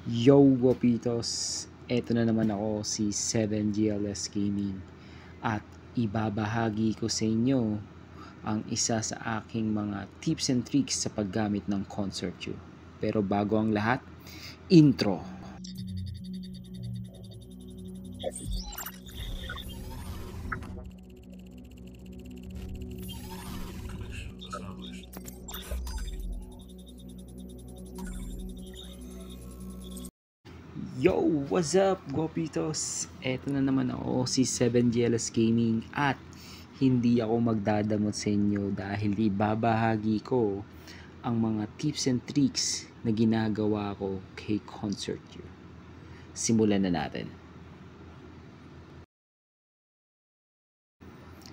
Yo, Wapitos! Eto na naman ako, si 7GLS Gaming. At ibabahagi ko sa inyo ang isa sa aking mga tips and tricks sa paggamit ng ConcertU. Pero bago ang lahat, intro! Yo! What's up, Gopitos? Eto na naman ako, si 7GLS Gaming at hindi ako magdadamot sa inyo dahil ibabahagi ko ang mga tips and tricks na ginagawa ko kay ConcertU. Simulan na natin.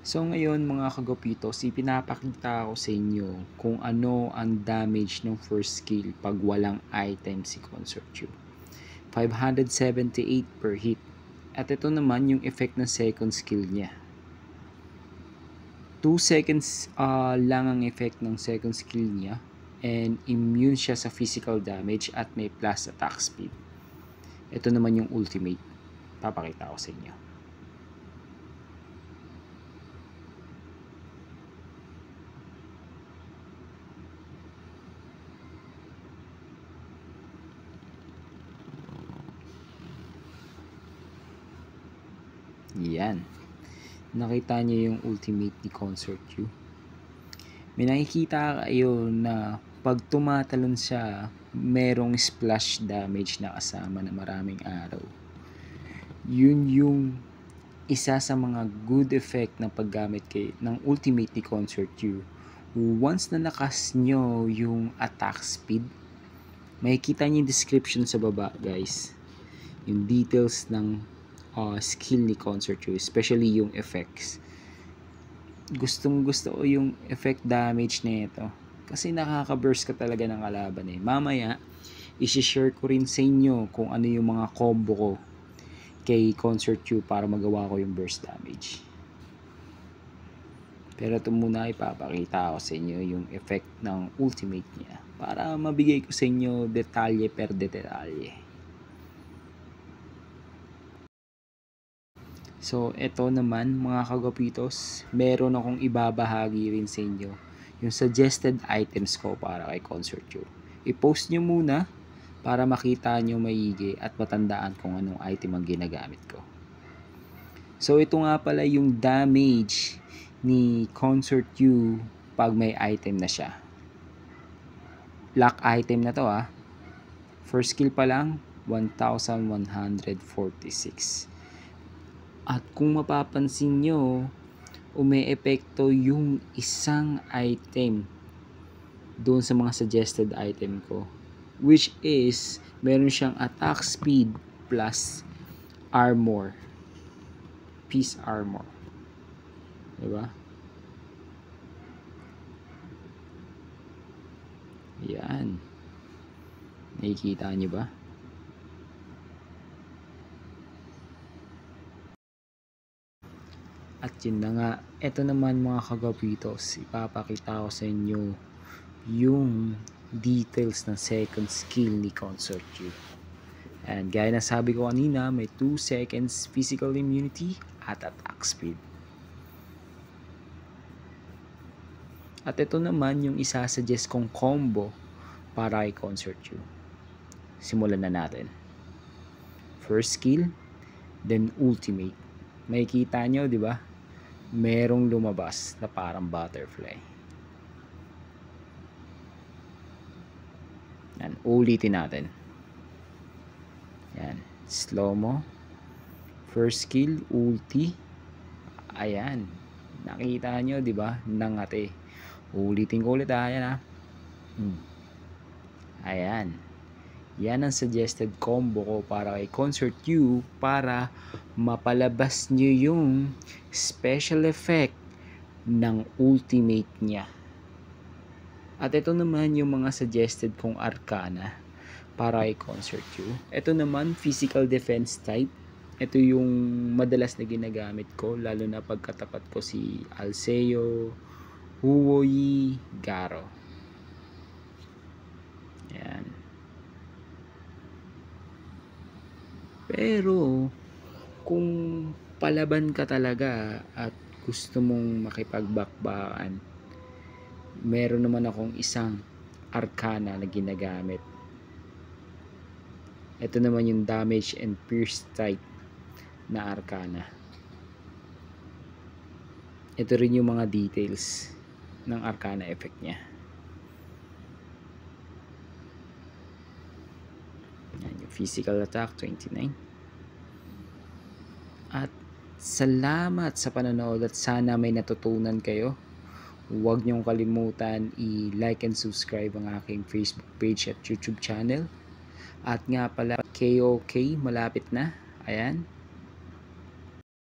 So ngayon mga kagopitos, ipinapakita ko sa inyo kung ano ang damage ng first skill pag walang item si ConcertU. 578 per hit. At ito naman yung effect ng second skill niya. 2 seconds lang ang effect ng second skill niya and immune siya sa physical damage at may plus attack speed. Ito naman yung ultimate. Papakita ko sa inyo. Yan. Nakita niyo yung ultimate ni ConcertU. May nakikita kayo na pag tumatalon siya, merong splash damage na kasama na maraming araw. Yun yung isa sa mga good effect ng paggamit ng ultimate ni ConcertU. Once na nakas nyo yung attack speed, makikita niyo yung description sa baba, guys. Yung details ng skill ni ConcertU, especially yung effects. Gustong gusto ko yung effect damage na ito kasi nakaka-burst ka talaga ng kalaban eh. Mamaya i-share ko rin sa inyo kung ano yung mga combo ko kay ConcertU para magawa ko yung burst damage. Pero ito muna, ipapakita ko sa inyo yung effect ng ultimate niya para mabigay ko sa inyo detalye per detalye. So, ito naman mga kagapitos, meron akong ibabahagi rin sa inyo yung suggested items ko para kay ConcertU. I-post nyo muna para makita nyo maigi at matandaan kung anong item ang ginagamit ko. So, ito nga pala yung damage ni ConcertU pag may item na siya. Lock item na to ah. First skill pa lang, 1,146. At kung mapapansin nyo, ume-epekto yung isang item doon sa mga suggested item ko. Which is, meron siyang attack speed plus armor. Peace armor. Diba? Yan. Nakikita nyo ba? At yun na nga, eto naman mga kagapitos, ipapakita ko sa inyo yung details ng second skill ni ConcertU. And gaya na sabi ko kanina, may 2 seconds physical immunity at attack speed. At ito naman yung isasuggest kong combo para kay ConcertU. Simulan na natin. First skill, then ultimate. Makikita nyo, di ba? Merong lumabas na parang butterfly. Yan, ulitin natin. Yan, slow mo. First skill, ulti. Ayan, nakita nyo, di ba? Nangate. Ulitin ko ulit ha, yan ha. Ayan. Yan ang suggested combo ko para kay ConcertU para mapalabas nyo yung special effect ng ultimate niya. At ito naman yung mga suggested kong arcana para kay ConcertU. Ito naman, physical defense type. Ito yung madalas na ginagamit ko, lalo na pagkatapat ko si Alceo, Huoyi, Garo. Yan. Pero kung palaban ka talaga at gusto mong makipagbakbakan, meron naman akong isang arcana na ginagamit. Ito naman yung damage and pierce type na arcana. Ito rin yung mga details ng arcana effect niya. Yan, yung physical attack 29. At salamat sa panonood at sana may natutunan kayo. Huwag niyong kalimutan i-like and subscribe ang aking Facebook page at YouTube channel. At nga pala, KOK malapit na. Ayan.